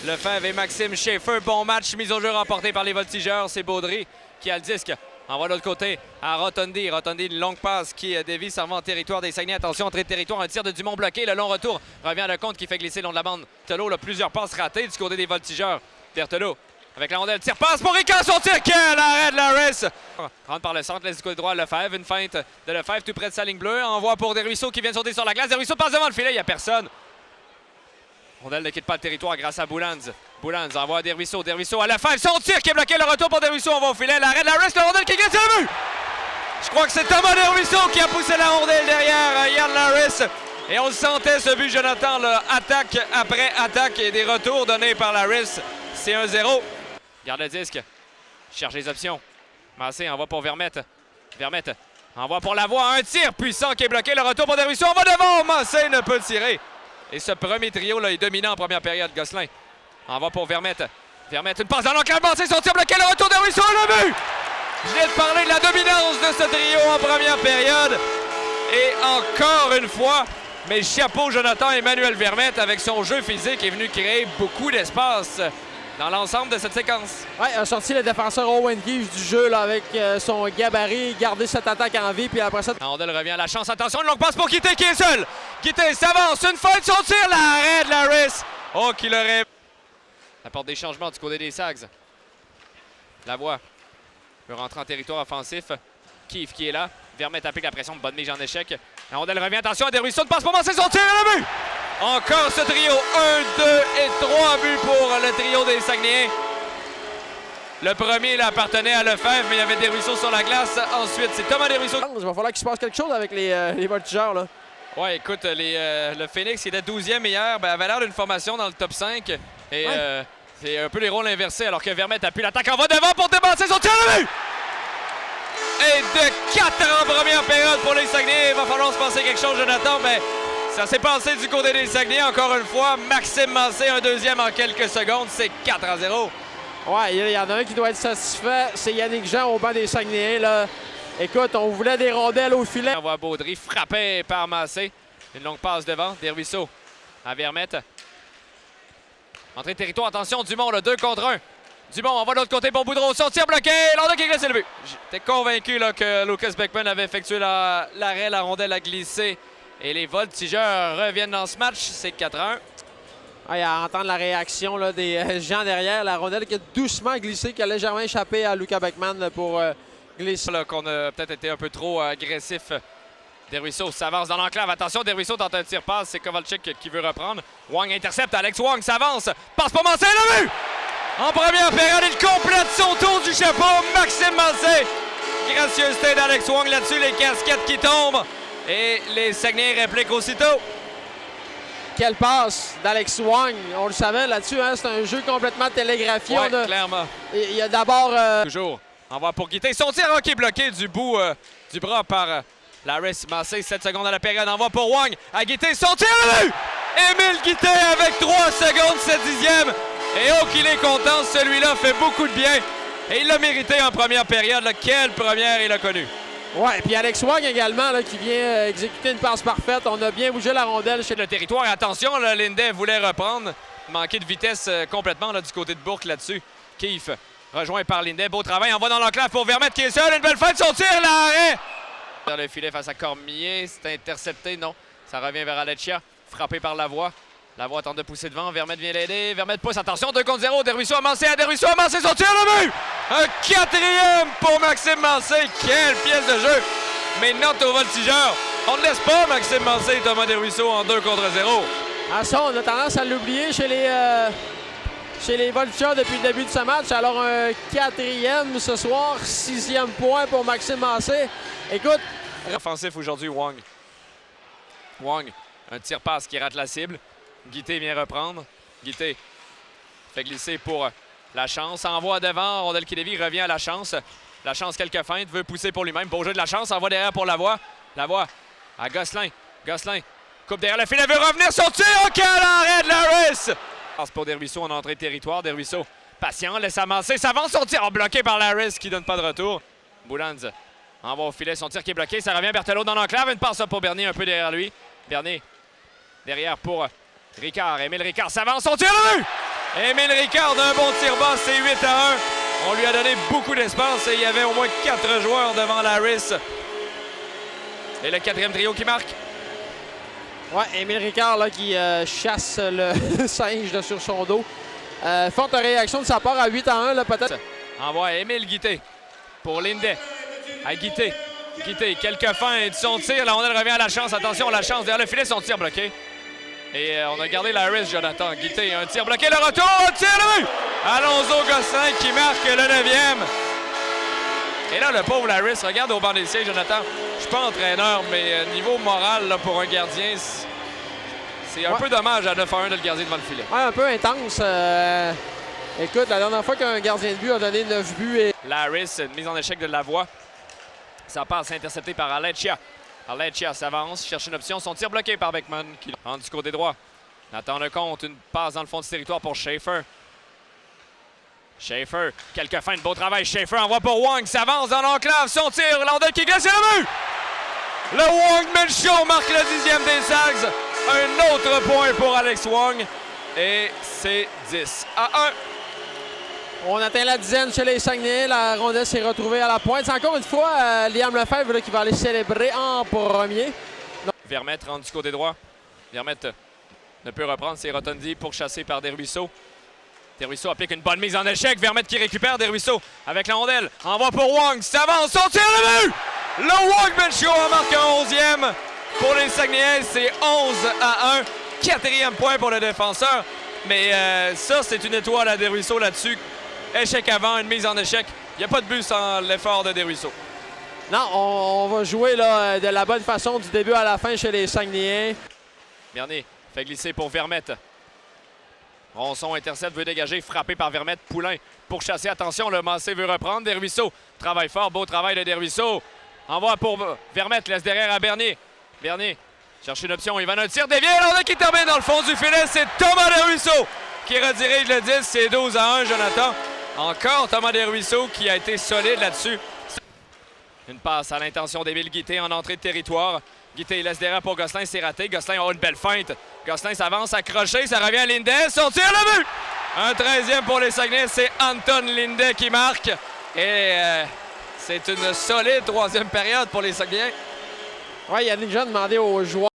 Lefebvre et Maxime Schaeffer. Bon match, mise au jeu remporté par les Voltigeurs. C'est Baudry qui a le disque. Envoie de l'autre côté à Rotondi. Rotondi, une longue passe qui dévie, s'en va en territoire des Saguenay. Attention, entrée de territoire, un tir de Dumont bloqué. Le long retour revient à Lecomte qui fait glisser le long de la bande. Berthelot, plusieurs passes ratées du côté des Voltigeurs. Berthelot avec la rondelle, tire passe pour Ricard, son tir. Quel arrêt de Larris! Rentre par le centre, laisse du côté droit Lefebvre. Une feinte de Lefebvre tout près de sa ligne bleue. Envoie pour Desruisseaux qui vient de sauter sur la glace. Desruisseaux passe devant le filet, il n'y a personne. Rondelle ne quitte pas le territoire grâce à Boulanz. Boulanz envoie Desruisseaux. Desruisseaux à Lefebvre. Son tir qui est bloqué. Le retour pour Desruisseaux. On va au filet. L'arrêt de Larris. La rondelle qui glisse sur le but. Je crois que c'est Thomas Desruisseaux qui a poussé la rondelle derrière Yann Larris. Et on le sentait ce but, Jonathan. Là, attaque après attaque et des retours donnés par Larris. C'est 1-0. Garde le disque. Cherche les options. Massé envoie pour Vermette. Vermette envoie pour Lavoie. Un tir puissant qui est bloqué. Le retour pour Desruisseaux. On va devant. Massé ne peut tirer. Et ce premier trio là est dominant en première période. Gosselin envoie pour Vermette. Vermette, une passe dans l'enclavement, c'est son tir bloqué, le retour de Desruisseaux, le but! Je viens de parler de la dominance de ce trio en première période. Et encore une fois, mais chapeau Jonathan Emmanuel Vermette avec son jeu physique est venu créer beaucoup d'espace dans l'ensemble de cette séquence. Oui, a sorti le défenseur Owen Keefe du jeu là, avec son gabarit, garder cette attaque en vie, puis après ça... Rondelle revient à la chance, attention, une longue passe pour Guité qui est seul. Guité s'avance, une feinte, son tir, l'arrêt de Larris. Oh, qu'il aurait... Apporte des changements du côté des Sags. Lavoie peut rentrer en territoire offensif. Keefe qui est là. Vermette applique la pression, bonne mise en échec. La rondelle revient, attention à Desruisseaux, de passe pour Massé, son tir et le but! Encore ce trio, 1, 2 et 3 buts pour le trio des Saguenayens. Le premier il appartenait à Lefebvre, mais il y avait Desruisseaux sur la glace. Ensuite, c'est Thomas Desruisseaux. Il va falloir qu'il se passe quelque chose avec les Voltigeurs. Là. Ouais, écoute, le Phoenix qui était 12e hier, avait l'air d'une formation dans le top 5. Et ouais. C'est un peu les rôles inversés, alors que Vermette appuie l'attaque en va devant pour débarrasser son tir de but! Et de 4 en première période pour les Saguenayens. Il va falloir se passer quelque chose, Jonathan, mais ça s'est passé du côté des Saguenayens encore une fois. Maxime Massé, un deuxième en quelques secondes, c'est 4-0. Ouais, il y en a un qui doit être satisfait, c'est Yannick Jean au banc des Saguenayens. Là. Écoute, on voulait des rondelles au filet. On voit Baudry frappé par Massé. Une longue passe devant, Desruisseaux à Vermette. Entrée de territoire, attention, Dumont, le 2 contre 1. Dumont envoie de l'autre côté pour Boudreau, son tir bloqué, Landa qui glisse le but. J'étais convaincu là, que Lucas Beckman avait effectué l'arrêt, la rondelle a glissé. Et les Voltigeurs reviennent dans ce match, c'est 4-1. Ouais, à entendre la réaction là, des gens derrière, la rondelle qui a doucement glissé, qui a légèrement échappé à Lucas Beckman là, pour glisser. Qu'on a peut-être été un peu trop agressif. Desruisseaux s'avance dans l'enclave. Attention, Desruisseaux tente un tir-passe. C'est Kovalchik qui veut reprendre. Wang intercepte. Alex Wang s'avance. Passe pour Massé, le but! En première période, il complète son tour du chapeau. Maxime Massé. Gracieuseté d'Alex Wang là-dessus. Les casquettes qui tombent. Et les Saguenayens répliquent aussitôt. Quelle passe d'Alex Wang. On le savait là-dessus. Hein, c'est un jeu complètement télégraphié. Oui, clairement. Il y a d'abord... Toujours. Envoie pour Guité. Son tir qui est bloqué du bout du bras par... Larris Massé, 7 secondes à la période, envoie pour Wang, à Guité, son tir le but! Émile Guité avec 3 secondes, 7 dixièmes. Et oh qu'il est content, celui-là fait beaucoup de bien. Et il l'a mérité en première période, là. Quelle première il a connue. Ouais, et puis Alex Wang également, là, qui vient exécuter une passe parfaite. On a bien bougé la rondelle chez le territoire. Et attention, là, Lindet voulait reprendre, manqué de vitesse complètement là, du côté de Bourque là-dessus. Keefe rejoint par Lindet, beau travail, envoie dans l'enclave pour Vermette qui est seul, une belle fête, son tir, l'arrêt! Vers le filet face à Cormier, c'est intercepté, non. Ça revient vers Aleccia, frappé par Lavoie. Lavoie tente de pousser devant, Vermette vient l'aider. Vermette pousse, attention, 2 contre 0. Desruisseaux a Massé, son tir, le but! Un 4e pour Maxime Massé, quelle pièce de jeu! Mais note aux Voltigeurs, on ne laisse pas Maxime Massé et Thomas Desruisseaux en 2 contre 0. À ça, on a tendance à l'oublier chez les Voltigeurs depuis le début de ce match. Alors un 4e ce soir, 6e point pour Maxime Massé. Écoute... Offensif aujourd'hui, Wang. Wang, un tir-passe qui rate la cible. Guité vient reprendre. Guité fait glisser pour la chance. Envoie devant, rondelle qui dévie, revient à la chance. La chance, quelques feintes, veut pousser pour lui-même. Beau jeu de la chance, envoie derrière pour Lavoie. Lavoie à Gosselin. Gosselin coupe derrière le filet, veut revenir son tir. Oh, quel arrêt de Larris! Passe pour Desruisseaux en entrée de territoire. Desruisseaux, patient, laisse avancer, s'avance son tir. Oh, bloqué par Larris qui donne pas de retour. Boulanz envoie au filet, son tir qui est bloqué. Ça revient Berthelot dans l'enclave. Une passe pour Bernier un peu derrière lui. Bernier derrière pour Ricard. Émile Ricard s'avance, son tir le but! Émile Ricard d'un bon tir bas, c'est 8-1. On lui a donné beaucoup d'espace et il y avait au moins 4 joueurs devant Larris. Et le 4e trio qui marque. Ouais, Émile Ricard là, qui chasse le singe là, sur son dos. Forte réaction de sa part à 8-1, là, peut-être. Envoie Émile Guité pour Lindet. À Guité. Guité, quelques fins de son tir. La rondelle revient à la chance. Attention, la chance derrière le filet, son tir bloqué. Et on a gardé Larris, Jonathan. Guité, un tir bloqué, le retour, un tir le but! Alonso Gosselin qui marque le 9e. Et là, le pauvre Larris, regarde au banc des sièges, Jonathan. Je suis pas entraîneur, mais niveau moral là, pour un gardien, c'est un peu dommage à 9-1 de le garder devant le filet. Ouais, un peu intense. Écoute, la dernière fois qu'un gardien de but a donné 9 buts. Et... Larris, une mise en échec de Lavoie. Ça passe intercepté par Aleccia. Aleccia s'avance, cherche une option. Son tir bloqué par Beckman qui rentre du côté droit. Nathan Lecomte, une passe dans le fond du territoire pour Schaefer. Schaefer, quelques fins de beau travail. Schaefer envoie pour Wong, s'avance dans l'enclave. Son tir, Landel qui glisse le but! Le Wongman Show marque le 10e des Sags. Un autre point pour Alex Wong. Et c'est 10-1. On atteint la dizaine chez les Saguenay. La rondelle s'est retrouvée à la pointe. C'est encore une fois Liam Lefebvre là, qui va aller célébrer en premier. Non. Vermette rentre du côté droit. Vermette ne peut reprendre. C'est Rotondi pourchassé par Desruisseaux. Desruisseaux applique une bonne mise en échec. Vermette qui récupère Desruisseaux avec la rondelle. Envoie pour Wong. S'avance. Son tir le but! Le Wongman Show en marque un 11e. Pour les Saguenayens, c'est 11-1. 4e point pour le défenseur. Mais ça, c'est une étoile à Desruisseaux là-dessus. Échec avant, une mise en échec. Il n'y a pas de but sans l'effort de Desruisseaux. Non, on va jouer là, de la bonne façon du début à la fin chez les Saguenayens. Bernier fait glisser pour Vermette. Ronson intercepte, veut dégager, frappé par Vermette. Poulain pour chasser. Attention, le Massé veut reprendre. Desruisseaux travaille fort, beau travail de Desruisseaux. Envoie pour Vermette, laisse derrière à Bernier. Bernier cherche une option, il va un tir dévié. L'ordre qui termine dans le fond du filet, c'est Thomas Desruisseaux qui redirige le 10. C'est 12-1, Jonathan. Encore Thomas Desruisseaux qui a été solide là-dessus. Une passe à l'intention d'Émile Guité en entrée de territoire. Guité laisse derrière pour Gosselin, c'est raté. Gosselin a une belle feinte. Gosselin s'avance, accroché, ça revient à Lindet. Son tir le but! Un 13e pour les Saguenay, c'est Anton Lindet qui marque. Et c'est une solide 3e période pour les Saguenay. Oui, il y a déjà demandé aux joueurs.